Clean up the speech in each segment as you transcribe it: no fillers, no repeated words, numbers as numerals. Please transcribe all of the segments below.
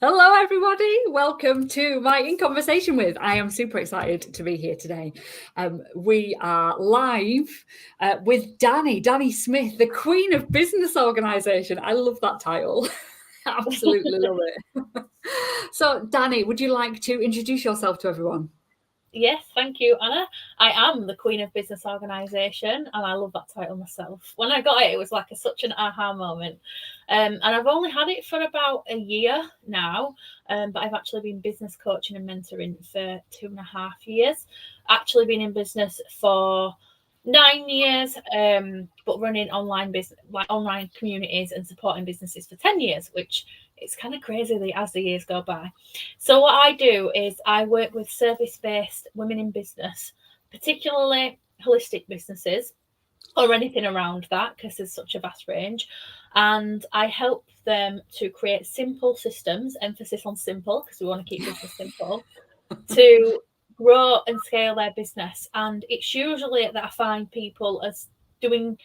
Hello, everybody. Welcome to my In Conversation With. I am super excited to be here today. We are live with Dani Smith, the Queen of Business Organisation. I love that title. Absolutely love it. So, Dani, would you like to introduce yourself to everyone? Yes, thank you, Anna. I am the Queen of Business Organisation, and I love that title myself. When I got it, it was like such an aha moment. And I've only had it for about a year now, but I've actually been business coaching and mentoring for 2.5 years. Actually, been in business for 9 years, but running online business, like online communities and supporting businesses for 10 years, which it's kind of crazy as the years go by. So what I do is I work with service-based women in business, particularly holistic businesses or anything around that, because there's such a vast range. And I help them to create simple systems, emphasis on simple, because we want to keep business simple, to grow and scale their business. And it's usually that I find people as doing,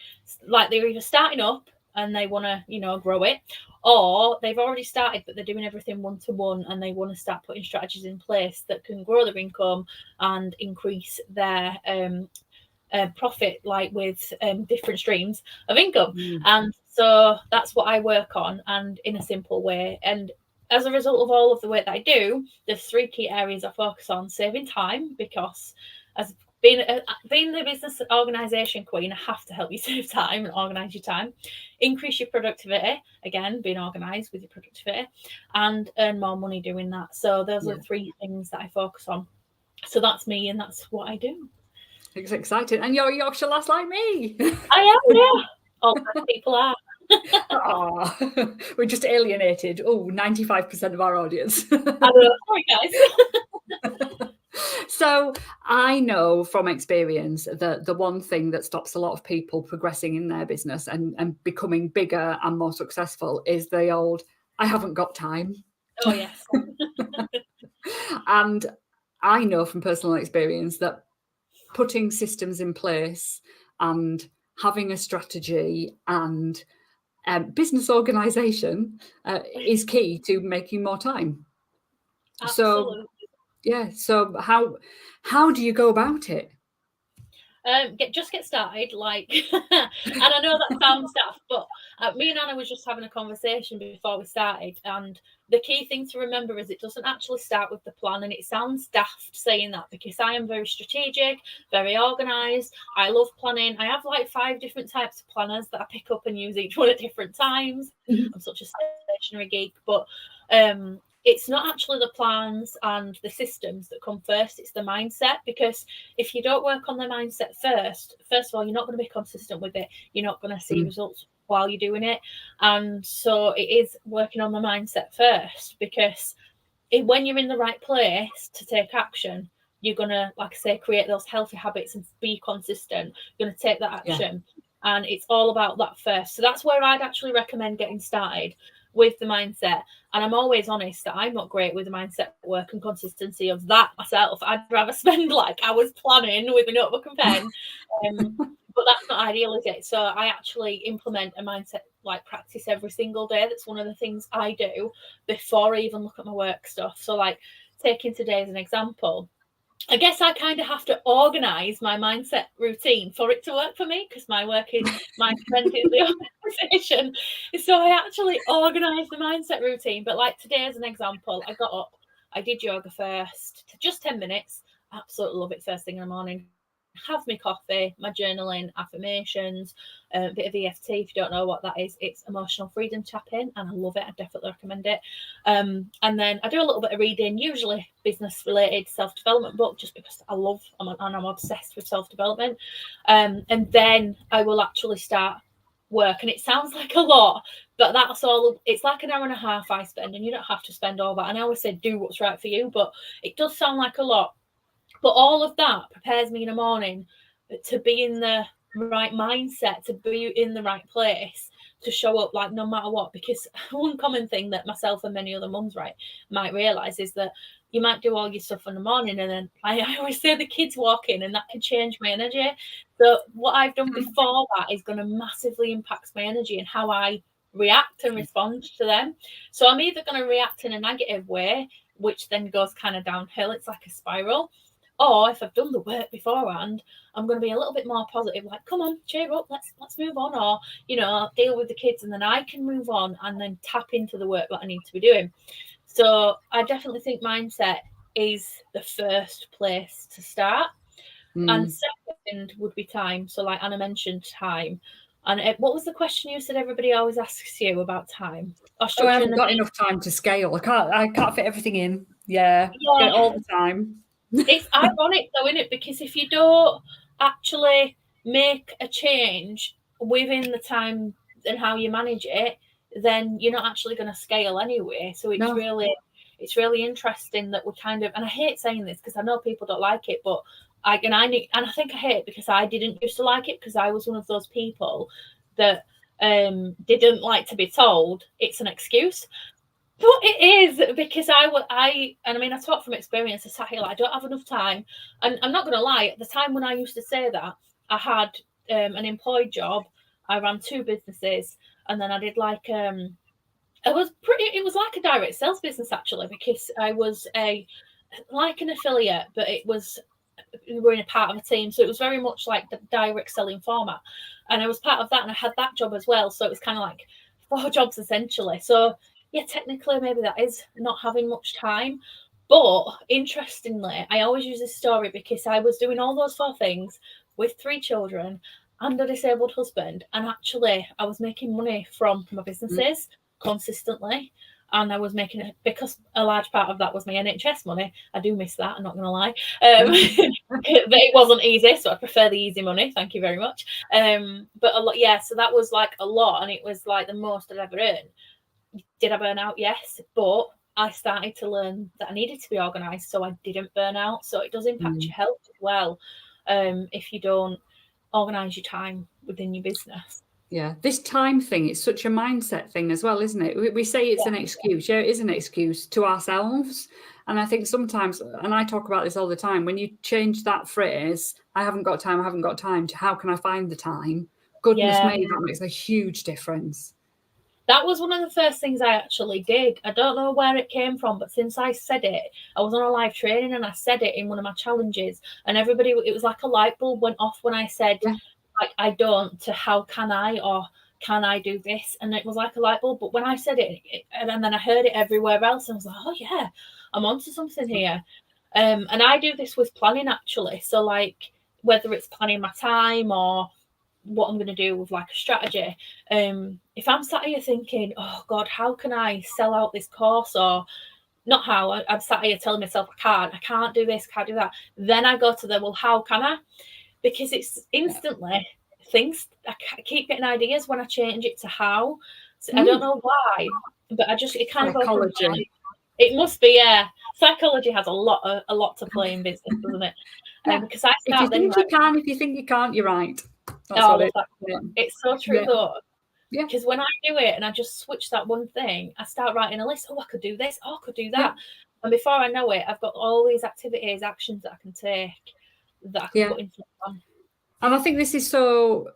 like, they're either starting up and they want to, grow it, or they've already started but they're doing everything one to one and they want to start putting strategies in place that can grow their income and increase their profit, like with different streams of income. And so that's what I work on, and in a simple way. And as a result of all of the work that I do, there's three key areas I focus on: saving time, because as being the business organisation queen, I have to help you save time and organise your time, increase your productivity, again being organised with your productivity, and earn more money doing that. So those are the three things that I focus on. So that's me, and that's what I do. It's exciting. And you're a Yorkshire lass like me. I am, yeah. All people are. Oh, we're just alienated. 95% of our audience. I know. Sorry, guys. So I know from experience that the one thing that stops a lot of people progressing in their business and becoming bigger and more successful is the old, I haven't got time. Oh, yes. And I know from personal experience that putting systems in place and having a strategy and business organisation is key to making more time. So Absolutely. yeah, so how do you go about it? Just get started, like, and I know that sounds daft, but me and Anna was just having a conversation before we started, and the key thing to remember is it doesn't actually start with the plan. And it sounds daft saying that, because I am very strategic, very organised. I love planning. I have like 5 different types of planners that I pick up and use each one at different times. I'm such a stationary geek, but it's not actually the plans and the systems that come first, it's the mindset. Because if you don't work on the mindset first of all, you're not going to be consistent with it. You're not going to see results while you're doing it. And so it is working on the mindset first, because when you're in the right place to take action, you're going to, like I say, create those healthy habits and be consistent. You're going to take that action. Yeah. And it's all about that first. So that's where I'd actually recommend getting started with the mindset. And I'm always honest that I'm not great with the mindset work and consistency of that myself. I'd rather spend like hours planning with a notebook and pen. But that's not ideal, is it? So I actually implement a mindset like practice every single day. That's one of the things I do before I even look at my work stuff. So, like, taking today as an example, I guess I kind of have to organize my mindset routine for it to work for me, because my strength is the organization. So I actually organize the mindset routine. But like today, as an example, I got up, I did yoga first, just 10 minutes. Absolutely love it first thing in the morning. Have my coffee, my journaling, affirmations, a bit of EFT. If you don't know what that is, it's emotional freedom tapping, and I love it. I definitely recommend it. And then I do a little bit of reading, usually business related, self development book, just because I'm obsessed with self development. And then I will actually start work, and it sounds like a lot, but that's all. It's like an hour and a half I spend, and you don't have to spend all that. And I always say do what's right for you, but it does sound like a lot. But all of that prepares me in the morning to be in the right mindset, to be in the right place, to show up like no matter what. Because one common thing that myself and many other mums might realise is that you might do all your stuff in the morning, and then I always say the kids walk in and that can change my energy. So what I've done before that is going to massively impact my energy and how I react and respond to them. So I'm either going to react in a negative way, which then goes kind of downhill. It's like a spiral. Or if I've done the work beforehand, I'm going to be a little bit more positive, like, come on, cheer up, let's move on, or, you know, deal with the kids, and then I can move on and then tap into the work that I need to be doing. So I definitely think mindset is the first place to start. And second would be time. So like Anna mentioned, time. And what was the question you said everybody always asks you about time? I haven't got enough time to scale. I can't fit everything in. Yeah. Get it all the time. It's ironic though, isn't it? Because if you don't actually make a change within the time and how you manage it, then you're not actually going to scale anyway. So it's really interesting that we kind of, and I hate saying this because I know people don't like it, but I think I hate it because I didn't used to like it, because I was one of those people that didn't like to be told it's an excuse. But it is, because I talk from experience. I sat here like, I don't have enough time. And I'm not going to lie, at the time when I used to say that, I had an employed job. I ran 2 businesses, and then I did like, it was like a direct sales business actually, because I was like an affiliate, but we were in a part of a team. So it was very much like the direct selling format. And I was part of that, and I had that job as well. So it was kind of like 4 jobs essentially. So yeah, technically maybe that is not having much time. But interestingly, I always use this story because I was doing all those 4 things with 3 children and a disabled husband. And actually I was making money from my businesses consistently. And I was making it, because a large part of that was my NHS money. I do miss that, I'm not going to lie. It wasn't easy, so I prefer the easy money. Thank you very much. But a lot, yeah, so that was like a lot, and it was like the most I'd ever earned. Did I burn out? Yes, but I started to learn that I needed to be organised so I didn't burn out. So it does impact your health as well if you don't organise your time within your business. Yeah, this time thing, it's such a mindset thing as well, isn't it? We say it's an excuse. Yeah, it is an excuse to ourselves. And I think sometimes, and I talk about this all the time, when you change that phrase, I haven't got time, to how can I find the time? Goodness me, that makes a huge difference. That was one of the first things I actually did. I don't know where it came from, but since I said it, I was on a live training and I said it in one of my challenges, and everybody, it was like a light bulb went off when I said, like, I don't, to how can I, or can I do this? And it was like a light bulb. But when I said it, and then I heard it everywhere else, I was like, oh yeah, I'm onto something here. And I do this with planning actually. So like, whether it's planning my time or what I'm going to do with like a strategy, if I'm sat here thinking, oh God, how can I sell out this course, or not how, I'm sat here telling myself I can't do this, can't do that, then I go to the, well, how can I? Because it's instantly things, I keep getting ideas when I change it to how. So I don't know why, but it kind of psychology. It must be, yeah. Psychology has a lot to play in business, doesn't it? Because I start, if you think you can, if you think you can't, you're right. That's what it's so true though. Yeah. Because when I do it and I just switch that one thing, I start writing a list. Oh, I could do this. Oh, I could do that. Yeah. And before I know it, I've got all these activities, actions that I can take, that I can put into the plan. And I think this is so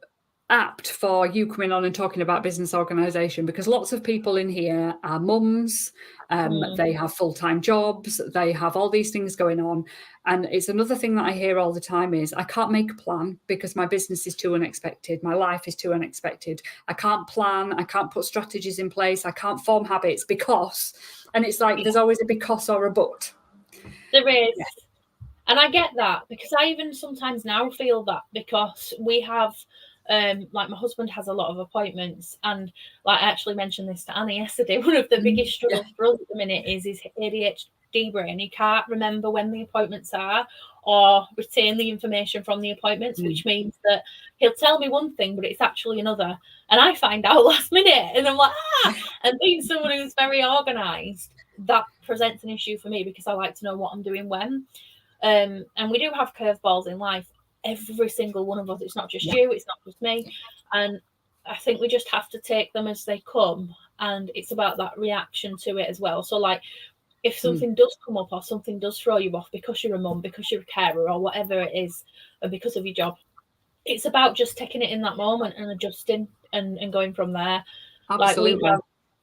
apt for you coming on and talking about business organisation, because lots of people in here are mums, they have full-time jobs, they have all these things going on. And it's another thing that I hear all the time is, I can't make a plan because my business is too unexpected, my life is too unexpected, I can't plan, I can't put strategies in place, I can't form habits because, and it's like there's always a because or a but. There is. Yeah. And I get that, because I even sometimes now feel that, because we have like my husband has a lot of appointments, and like I actually mentioned this to Anna yesterday, one of the biggest struggles for us at the minute is his ADHD brain. He can't remember when the appointments are or retain the information from the appointments, which means that he'll tell me one thing but it's actually another, and I find out last minute, and I'm like, and being someone who's very organized, that presents an issue for me, because I like to know what I'm doing when. And we do have curveballs in life, every single one of us. It's not just you, it's not just me. And I think we just have to take them as they come. And it's about that reaction to it as well. So like, if something does come up or something does throw you off because you're a mum, because you're a carer, or whatever it is, and because of your job, it's about just taking it in that moment and adjusting and going from there. Absolutely. Like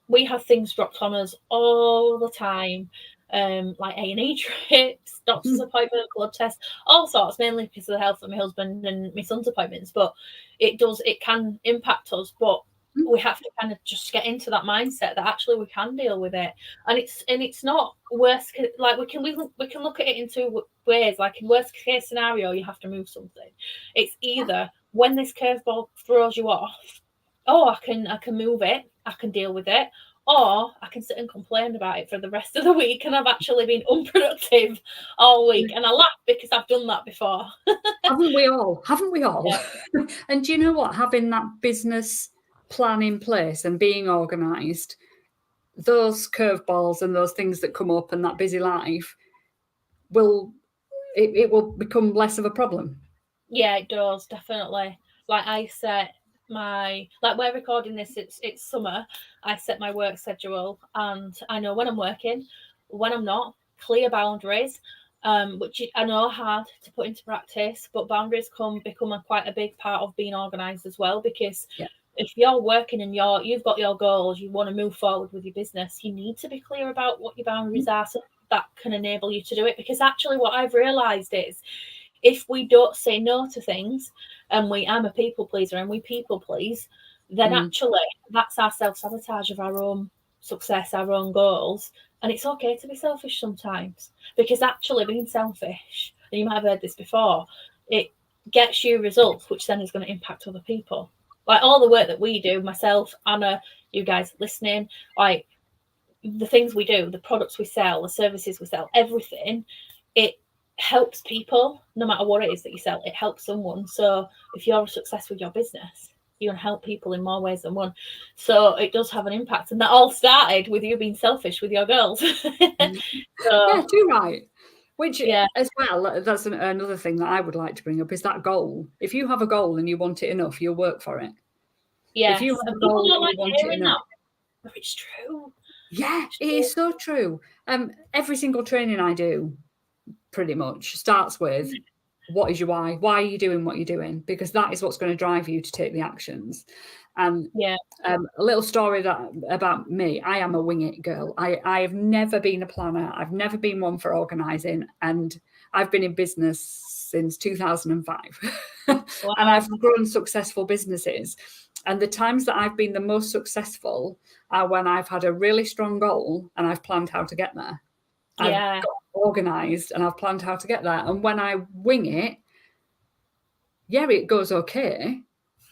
we have things dropped on us all the time, like A&E trips, doctor's appointment, blood tests, all sorts, mainly because of the health of my husband and my son's appointments. But it can impact us. But we have to kind of just get into that mindset that actually we can deal with it, and it's not worst. Like we can look at it in two ways. Like in worst case scenario, you have to move something. It's either when this curveball throws you off, oh, I can move it, I can deal with it, or I can sit and complain about it for the rest of the week, and I've actually been unproductive all week. And I laugh because I've done that before. Haven't we all? Haven't we all? Yeah. And do you know what? Having that business plan in place and being organised, those curveballs and those things that come up and that busy life will become less of a problem. Yeah, it does, definitely. Like I set we're recording this, it's summer. I set my work schedule and I know when I'm working, when I'm not, clear boundaries, which I know are hard to put into practice, but boundaries become quite a big part of being organised as well, because if you're working and you've got your goals, you want to move forward with your business, you need to be clear about what your boundaries are, so that can enable you to do it. Because actually what I've realised is, if we don't say no to things, and I'm a people pleaser and we people please, then actually that's our self-sabotage of our own success, our own goals. And it's okay to be selfish sometimes, because actually being selfish, and you might have heard this before, it gets you results, which then is going to impact other people. Like all the work that we do, myself, Anna, you guys listening, like the things we do, the products we sell, the services we sell, everything, it helps people. No matter what it is that you sell, it helps someone. So if you're a success with your business, you can help people in more ways than one. So it does have an impact, and that all started with you being selfish with your girls. Yeah, too right. Which as well, that's another thing that I would like to bring up, is that goal. If you have a goal and you want it enough, you'll work for it. Yes. If you have a goal and you want it enough, it's true. Yeah, it is so true. Every single training I do pretty much starts with, what is your why? Why are you doing what you're doing? Because that is what's going to drive you to take the actions. And a little story about me. I am a wing it girl. I have never been a planner. I've never been one for organising, and I've been in business since 2005. Wow. And I've run successful businesses. And the times that I've been the most successful are when I've had a really strong goal and I've planned how to get there. I've got organised and I've planned how to get there. And when I wing it, it goes okay,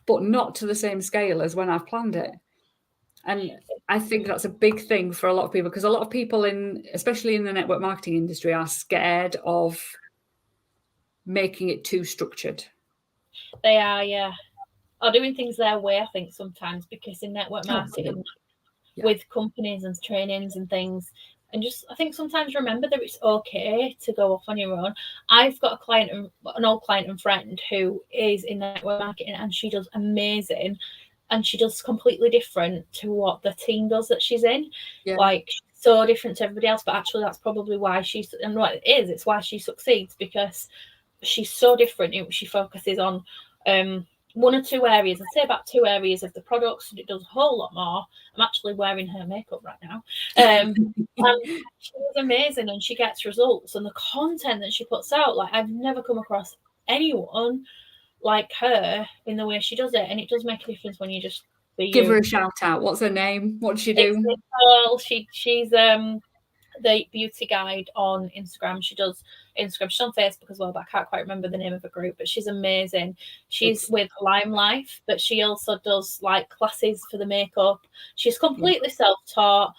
but not to the same scale as when I've planned it. And I think that's a big thing for a lot of people, because a lot of people, especially in the network marketing industry, are scared of making it too structured. They are, or doing things their way, I think, sometimes, because in network marketing, with companies and trainings and things, and just, I think sometimes remember that it's okay to go off on your own. I've got an old client and friend who is in network marketing, and she does amazing, and she does completely different to what the team does that she's in. Like, so different to everybody else, but actually that's probably why and what it is, it's why she succeeds, because she's so different. She focuses on one or two areas. I'd say about 2 areas of the products, and it does a whole lot more. I'm actually wearing her makeup right now. And she's amazing, and she gets results, and the content that she puts out, like, I've never come across anyone like her in the way she does it, and it does make a difference when you just give her a shout out. What's her name? What does she do? She's the beauty guide on Instagram. She does Instagram. She's on Facebook as well, but I can't quite remember the name of the group. But she's amazing. She's with Lime Life, but she also does like classes for the makeup. She's completely self-taught,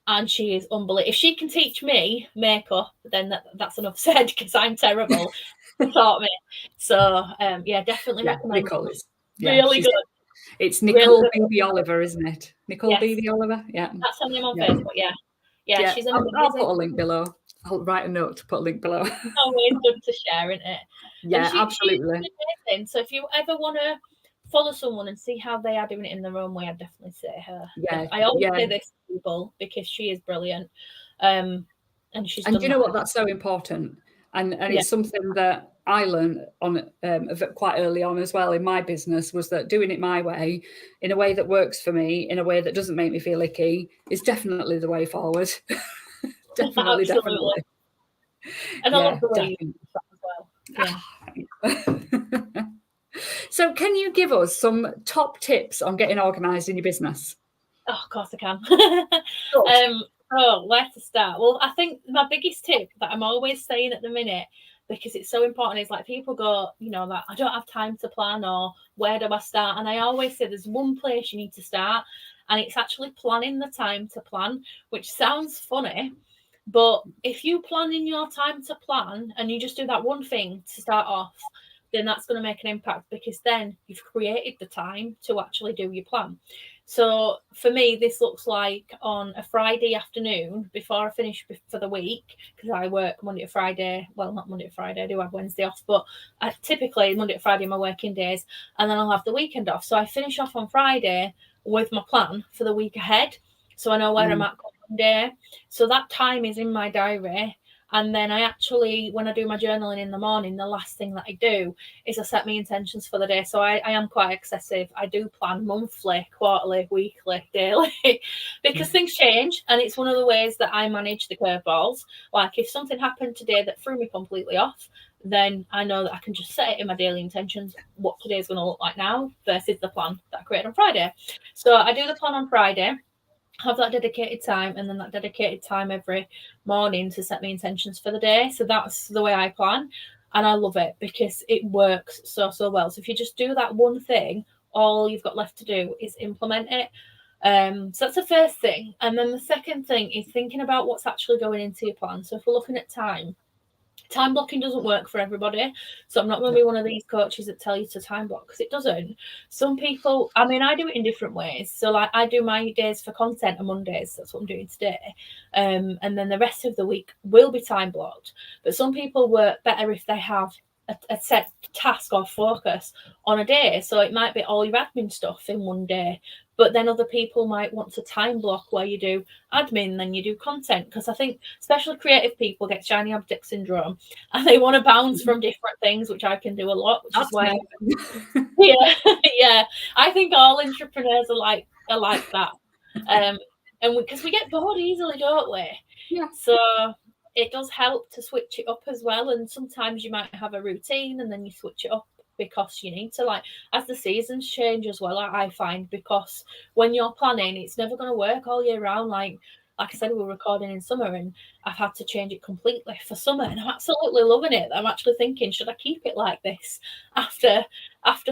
and she is unbelievable. If she can teach me makeup, then that's enough said, because I'm terrible. She taught me. So definitely recommend. Nicole is really good. It's Nicole Baby Oliver, isn't it? Nicole Baby Oliver. Yeah, that's her name on Facebook. Yeah, she's amazing. I'll put a link below. I'll write a note to put a link below. Always good to share, isn't it? Yeah, absolutely. She's amazing. So if you ever want to follow someone and see how they are doing it in their own way, I'd definitely say her. Yeah, I always say this to people, because she is brilliant. And she's. And do you know what? That's so important. And it's something that I learned on quite early on as well in my business was that doing it my way, in a way that works for me, in a way that doesn't make me feel icky, is definitely the way forward. Definitely. Absolutely. And I love the way you do that as well. Yeah. So can you give us some top tips on getting organised in your business? Oh, of course I can. Where to start? Well, I think my biggest tip that I'm always saying at the minute, because it's so important, is like people go, that I don't have time to plan, or where do I start? And I always say there's one place you need to start, and it's actually planning the time to plan, which sounds funny. But if you plan in your time to plan and you just do that one thing to start off, then that's going to make an impact, because then you've created the time to actually do your plan. So for me, this looks like on a Friday afternoon before I finish for the week, because I work Monday to Friday. Well, not Monday to Friday, I do have Wednesday off, but typically Monday to Friday are my working days, and then I'll have the weekend off. So I finish off on Friday with my plan for the week ahead. So I know where I'm at Monday. So that time is in my diary. And then I actually, when I do my journaling in the morning, the last thing that I do is I set my intentions for the day. So I am quite excessive. I do plan monthly, quarterly, weekly, daily, because things change. And it's one of the ways that I manage the curveballs. Like if something happened today that threw me completely off, then I know that I can just set it in my daily intentions, what today's going to look like now versus the plan that I created on Friday. So I do the plan on Friday, have that dedicated time, and then that dedicated time every morning to set my intentions for the day. So that's the way I plan, and I love it because it works so well. So if you just do that one thing, all you've got left to do is implement it. So that's the first thing. And then the second thing is thinking about what's actually going into your plan. So if we're looking at time blocking doesn't work for everybody. So I'm not going to be one of these coaches that tell you to time block, because it doesn't. Some people, I mean, I do it in different ways. So like I do my days for content on Mondays. That's what I'm doing today. And then the rest of the week will be time blocked. But some people work better if they have a set task or focus on a day. So it might be all your admin stuff in one day. But then other people might want to time block where you do admin, then you do content. Because I think especially creative people get shiny object syndrome and they want to bounce from different things, which I can do a lot, which is why yeah. I think all entrepreneurs are like that. And because we get bored easily, don't we? Yeah. So it does help to switch it up as well. And sometimes you might have a routine and then you switch it up because you need to, like, as the seasons change as well, I find, because when you're planning, it's never going to work all year round. Like I said, we were recording in summer and I've had to change it completely for summer, and I'm absolutely loving it. I'm actually thinking, should I keep it like this after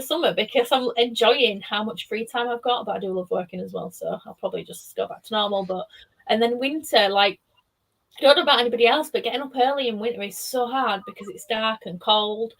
summer, because I'm enjoying how much free time I've got, but I do love working as well, so I'll probably just go back to normal. But and then winter, like, I don't know about anybody else, but getting up early in winter is so hard because it's dark and cold.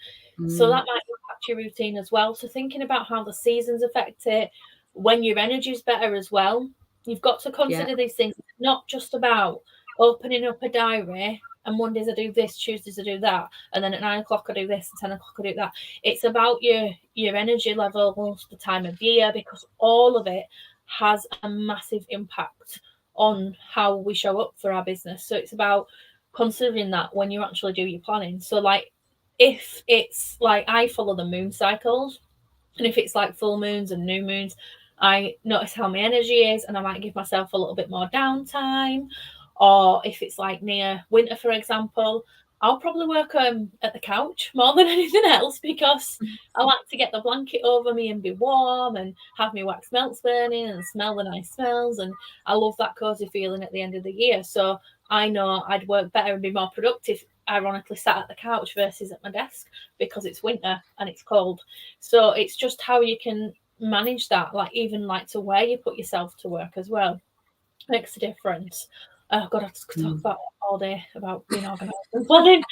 So that might impact your routine as well. So thinking about how the seasons affect it, when your energy is better as well, you've got to consider these things. It's not just about opening up a diary and Mondays I do this, Tuesdays I do that, and then at 9 o'clock I do this, and 10 o'clock I do that. It's about your energy levels, the time of year, because all of it has a massive impact on how we show up for our business. So it's about considering that when you actually do your planning. So like if it's like I follow the moon cycles, and if it's like full moons and new moons, I notice how my energy is, and I might give myself a little bit more downtime. Or if it's like near winter, for example, I'll probably work at the couch more than anything else, because I like to get the blanket over me and be warm and have my wax melts burning and smell the nice smells. And I love that cozy feeling at the end of the year. So I know I'd work better and be more productive, ironically, sat at the couch versus at my desk, because it's winter and it's cold. So it's just how you can manage that, like even like to where you put yourself to work as well makes a difference. Oh God, I could talk about it all day about being organised and planning.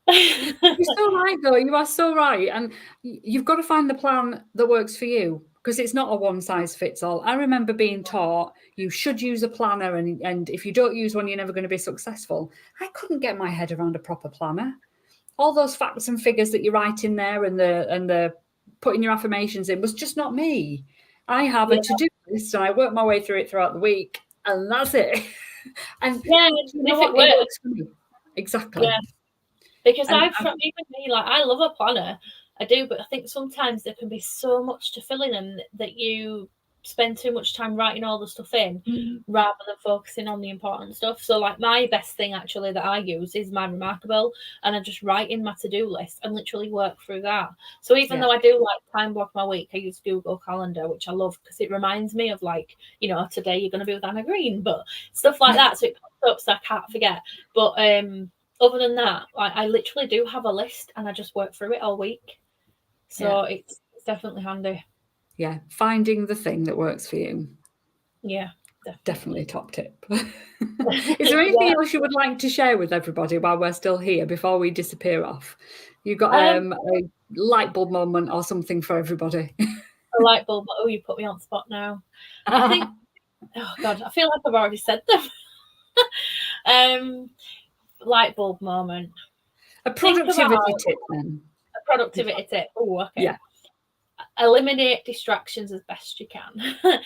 You're so right, though. You are so right. And you've got to find the plan that works for you, because it's not a one size fits all. I remember being taught you should use a planner, and if you don't use one, you're never going to be successful. I couldn't get my head around a proper planner. All those facts and figures that you write in there and the putting your affirmations in was just not me. I have a to-do list and I work my way through it throughout the week, and that's it. And yeah, you know what? It works for me. Exactly. Yeah. Because even me, like, I love a planner, I do, but I think sometimes there can be so much to fill in them that you spend too much time writing all the stuff in rather than focusing on the important stuff. So, like, my best thing actually that I use is my Remarkable, and I just write in my to-do list and literally work through that. So even though I do like time block my week, I use Google Calendar, which I love because it reminds me of, like, you know, today you're going to be with Anna Green, but stuff like that. So it pops up so I can't forget. But other than that, like, I literally do have a list and I just work through it all week. So it's definitely handy. Yeah, finding the thing that works for you. Yeah, definitely top tip. Is there anything else you would like to share with everybody while we're still here before we disappear off? You've got a light bulb moment or something for everybody? A light bulb. Oh, you put me on the spot now. I think, oh God, I feel like I've already said them. Light bulb moment. A productivity tip then. A productivity tip. Oh, okay. Yeah. Eliminate distractions as best you can.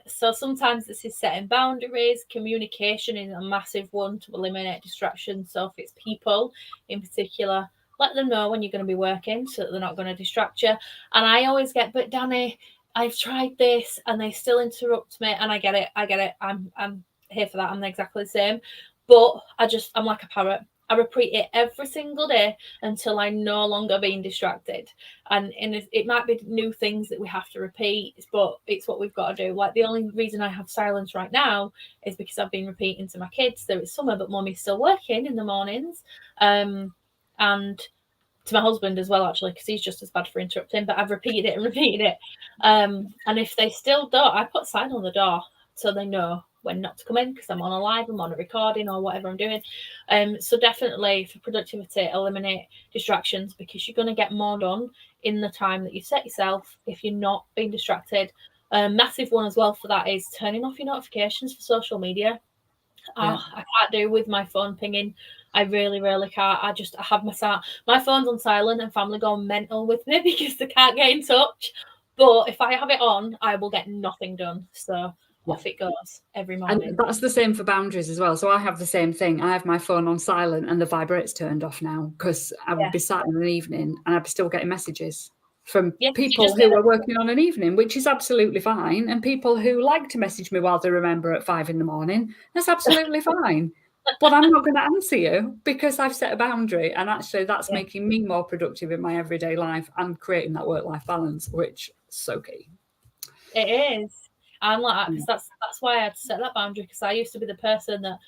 So sometimes this is setting boundaries. Communication is a massive one to eliminate distractions. So if it's people in particular, let them know when you're going to be working so that they're not going to distract you. And I always get, but Dani, I've tried this and they still interrupt me. And I get it. I'm here for that. I'm exactly the same. But I'm like a parrot. I repeat it every single day until I'm no longer being distracted. And it might be new things that we have to repeat, but it's what we've got to do. Like, the only reason I have silence right now is because I've been repeating to my kids, there is summer, but Mummy's still working in the mornings. And to my husband as well, actually, because he's just as bad for interrupting, but I've repeated it and repeated it. And if they still don't, I put a sign on the door so they know when not to come in because I'm on a live, I'm on a recording or whatever I'm doing. So definitely for productivity, eliminate distractions because you're going to get more done in the time that you set yourself if you're not being distracted. Massive one as well for that is turning off your notifications for social media. I can't do with my phone pinging. I really, really can't. I have my phone's on silent and family go mental with me because they can't get in touch. But if I have it on, I will get nothing done. So off it goes every morning. And that's the same for boundaries as well. So I have the same thing. I have my phone on silent and the vibrate's turned off now because I would be sat in an evening and I'd be still getting messages from people who are working on an evening, which is absolutely fine. And people who like to message me while they remember at 5 a.m, that's absolutely fine. But I'm not going to answer you because I've set a boundary. And actually that's making me more productive in my everyday life and creating that work-life balance, which is so key. It is. I'm like that because that's why I had to set that boundary because I used to be the person that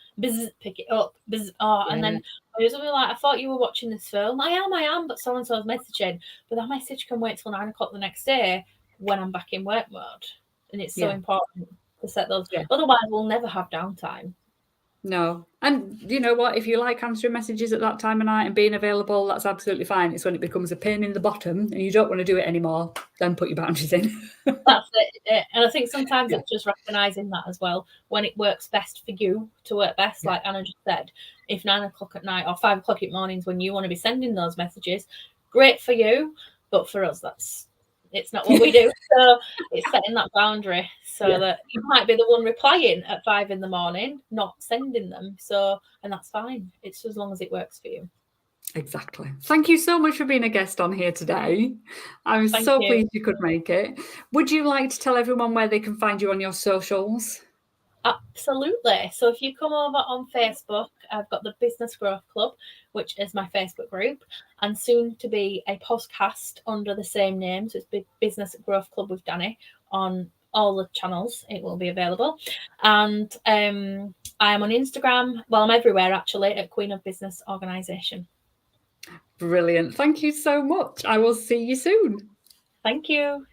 pick it up, and then I was like, I thought you were watching this film. I am, but so and so's messaging. But that message can wait till 9 o'clock the next day when I'm back in work mode, and it's so important to set those. Otherwise, we'll never have downtime. No. And you know what? If you like answering messages at that time of night and being available, that's absolutely fine. It's when it becomes a pain in the bottom and you don't want to do it anymore, then put your boundaries in. That's it. And I think sometimes it's just recognising that as well, when it works best for you to work best. Like Anna just said, if 9 o'clock at night or 5 o'clock in mornings when you want to be sending those messages, great for you. But for us, it's not what we do. So it's setting that boundary so that you might be the one replying at 5 a.m, not sending them. And that's fine. It's as long as it works for you. Exactly. Thank you so much for being a guest on here today. I'm so pleased you could make it. Would you like to tell everyone where they can find you on your socials? Absolutely. So if you come over on Facebook, I've got the Business Growth Club, which is my Facebook group, and soon to be a podcast under the same name. So it's Business Growth Club with Dani on all the channels. It will be available. And I am on Instagram. Well, I'm everywhere actually at Queen of Business Organisation. Brilliant. Thank you so much. I will see you soon. Thank you.